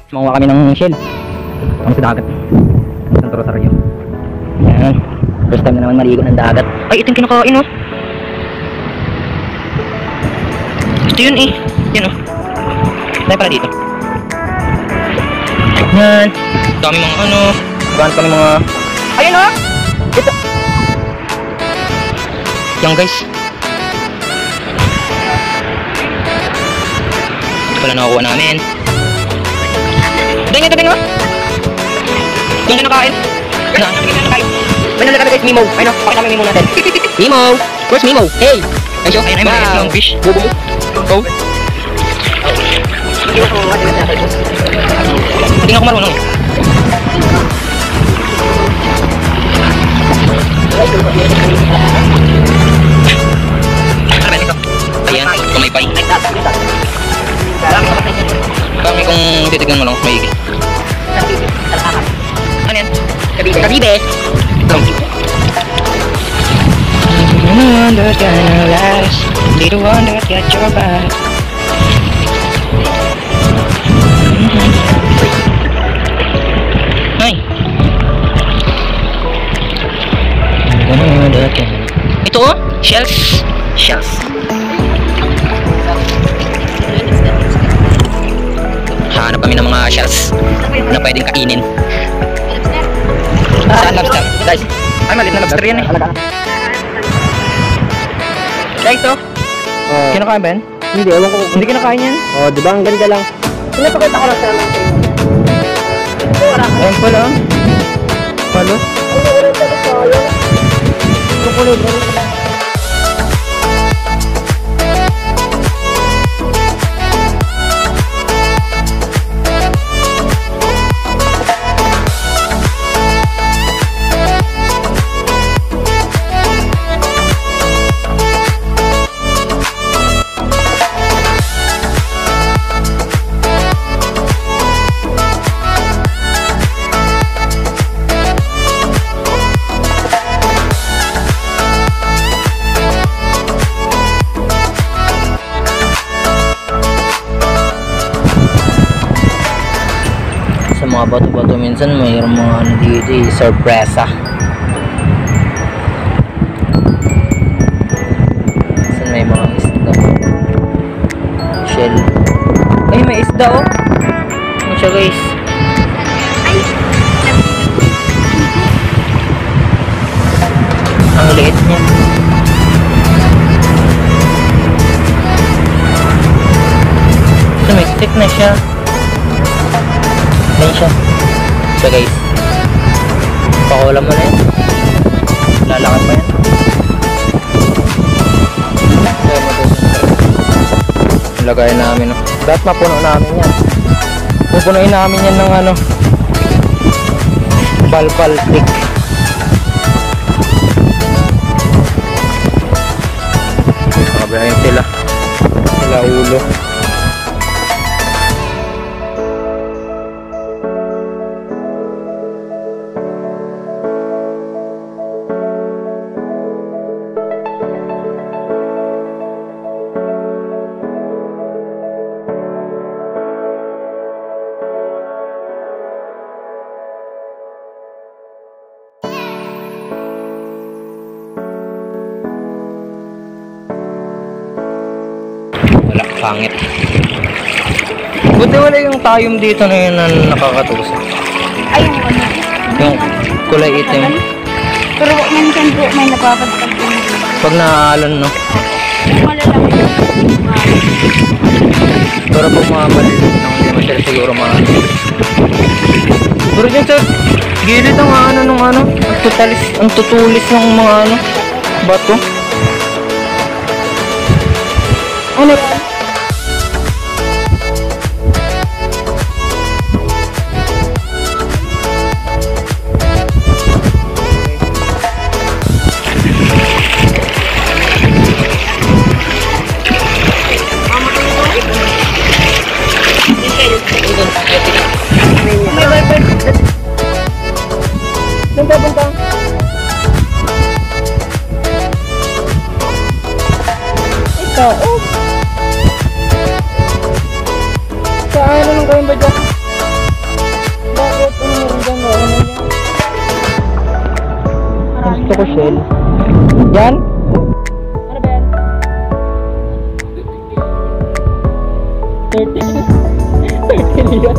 Manguha kami ng shell. Kami sa dagat. Santo Rosario. Yan. First time na naman maligo ng dagat. Ay, ito yung kinakain, oh. Ito yun, eh. Yan, oh. Tayo pala dito. Yan. Dami mga ano. Gaan kami mga... Ayun, oh. Ito. Yan, guys. Ito pala nakakuha namin. Ito nga. Yung kinakain. Ano nalagay guys, Mimo? Ayun, pakita namin Mimo natin. Mimo! Where's Mimo? Hey! Ay, so, ayun, wow! Yung fish. Bubo. Go. Hindi nga ako marunong. Ano ba ito? Ayan, kumaypay. Kami kung titignan mo lang, maigi. Ano yan? Kabibe! Wonder gonna last. Little wonder get your back. Ay! Ito oh! Shells! Hanap kami ng mga shells na pwedeng kainin. Saan lobster? Guys, ay malit na lobster yan eh. Guys, ito. Kinakain ba yan? Hindi, ewan ko. Hindi kinakain yan? Oh, di ba? Ang ganda lang. Pinapakita ko lang sa mga sa'yo. Ayan pala. Palo? Ano ko rin sa sa'yo? Kukulit rin sa mga bato-bato minsan mayroong mga ano dito eh, sorpresa. Minsan may mga isda. Shell. Ay, may isda oh. Ano siya guys? Ang liit niya. So, may stick na siya. Ayan siya. So guys, pakulam mo na yan. Lalakad pa yan. Lagay namin. Dapat mapuno namin yan. Pupunuin namin yan ng ano, balbal stick. Nakabihayin sila ulo. Pangit. Buti wala yung tayom dito na yun na nakakatusa. Ay, yung ano? Yung kulay itim. Pero minsan po may napapatag din. Pag naaalon, no? Malalaki. Pero pag mga maliliit na hindi masyari siguro mga ano. Pero dyan sa gilid ang ano nung ano, ang tutulis ng mga ano, bato. Ano? Punta. Ito, oh. ko shell. Yan. Ano ba yan? 30 million.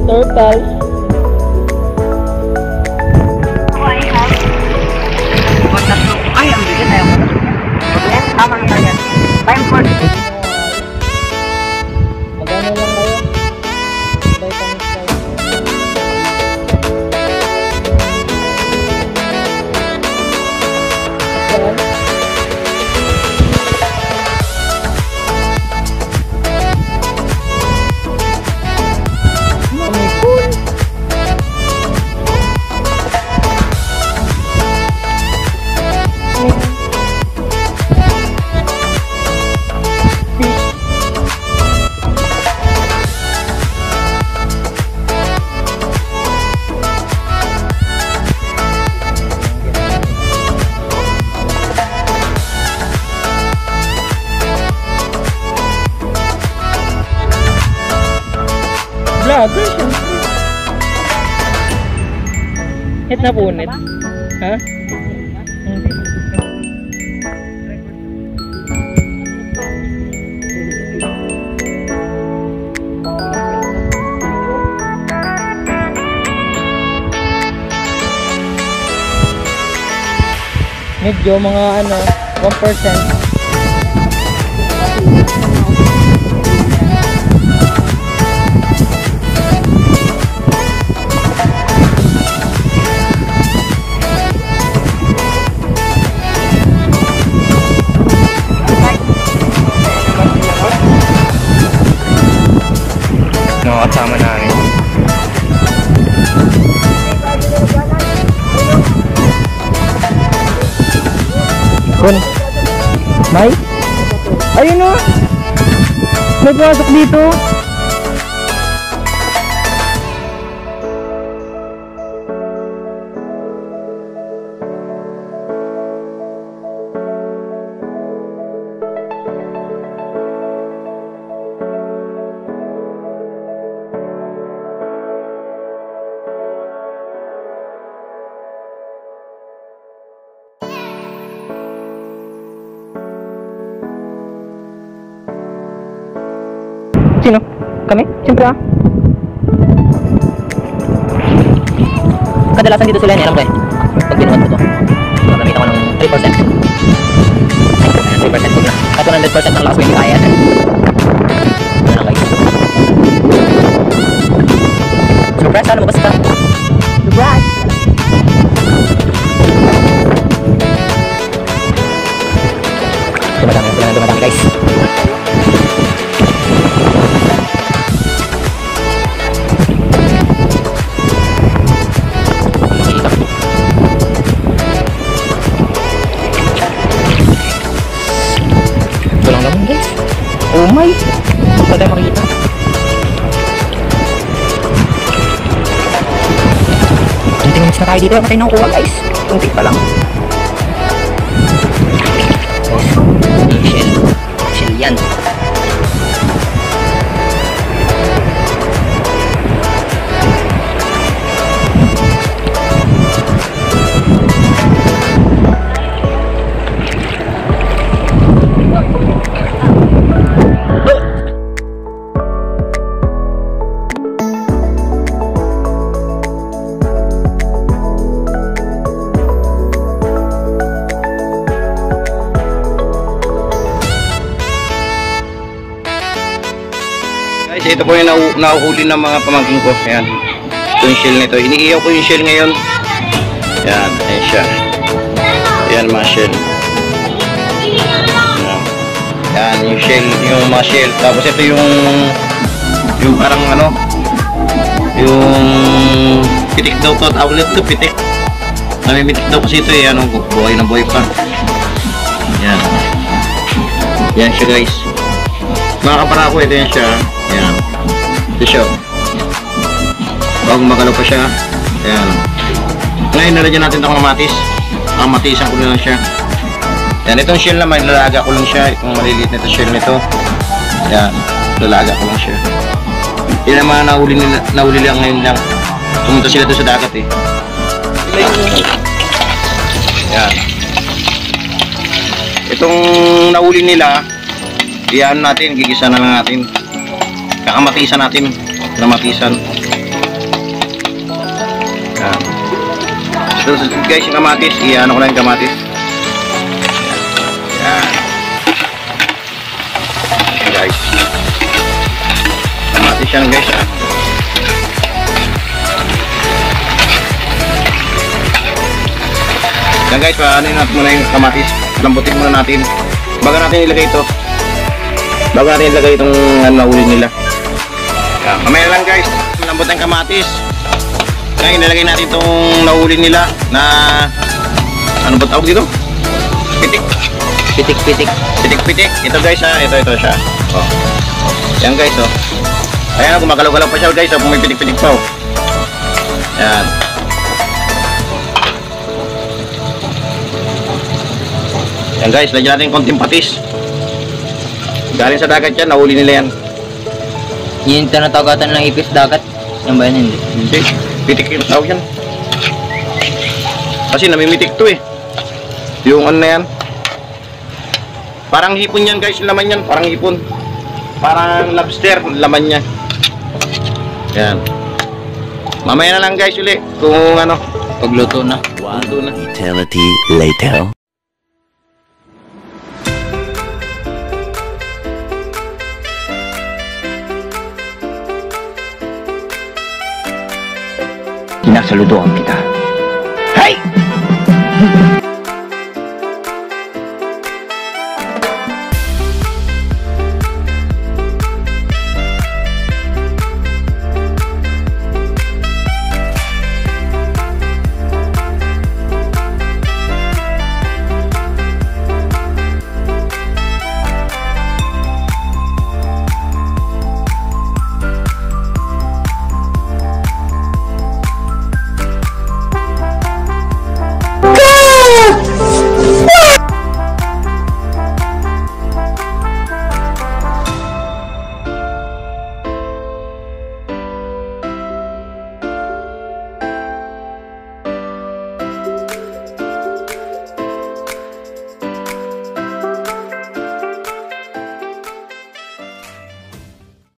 Turtles. Ay, ang bigat na yung tama na yan. Time for it. Magano lang kayo? Vitamins kayo. Ayan. Mami cool. Vlogger, syempre. Hit na punit. Ha? Hindi. Medyo mga 1%. Kasama namin. Kun. May? Ayun o. May pumasok dito. Sino? Kami? Siyempre ah. Kadalasan dito sila, alam ko eh. Pag binuhat mo to, magamit ako ng 3%. 3% na. At 100% ng last week kaya. Ano lang guys. Surprise, ano mo basta? Surprise! Dumadami guys. Oh my! Huwag tayo makikita. Kunting minutes na tayo dito. Matay na kuha guys. Kunting pa lang. Shell. Shell yan. Guys, ito po yung nahuhuli ng mga pamangkin ko. Ayan. Ito yung shell nito. Iniiyaw ko yung shell ngayon. Ayan. Ayan siya. Ayan mga shell. Ayan. Ayan yung shell. Yung mga shell. Tapos ito yung parang ano. Yung pitik daw to. Outlet to pitik. Namimitik daw kasi ito eh. Ano, buhay na buhay pa. Ayan. Ayan siya guys. Mga kapara ko, ito yan siya. Ayan. Ito siya. Bago magalaw pa siya. Ayan. Ngayon, nalagyan natin itong kamatis. Kamatisan ko lang siya. Ayan. Itong shell naman, lalaga ko lang siya. Itong maliliit na shell nito. Ayan. Lalaga ko lang siya. Yan ang mga nahuli lang ngayon lang. Pumunta sila doon sa dagat eh. Yan. Itong nahuli nila, iyan natin, gigisa na lang natin. Kakamatisan natin. Kamatisan. Yan. So guys, yung kamatis, iyan ko lang yung kamatis. Yan. Yan guys. Kamatis yan guys. Yan guys, paano natin muna yung kamatis. Lambutin muna natin. Bago natin ilagay ito. Bago natin ilagay itong nahuli nila. Yan. Mamaya lang guys. Lambot ng kamatis. Ngayon ilalagay natin itong nahuli nila na ano ba tawag dito? Pitik. Pitik-pitik. Pitik-pitik. Ito guys ha. Ito siya. Oh. Yan guys oh. Ayan gumagalaw-galaw pa siya guys. Oh. May pitik-pitik pa oh. Yan. Yan guys, lagyan natin konting patis. Galing sa dagat yan, nahuli nila yan. Yung tinatagatan ng ipis dagat. Yan ba yan? Hindi. Hindi, pitik yung tawag yan. Kasi namimitik to eh. Yung ano na yan. Parang hipon yan guys, laman yan. Parang hipon. Parang lobster, laman niya. Yan. Mamaya na lang guys uli. Kung ano. Pagluto na. One eternity later. Sinasaludoan kita. Hey!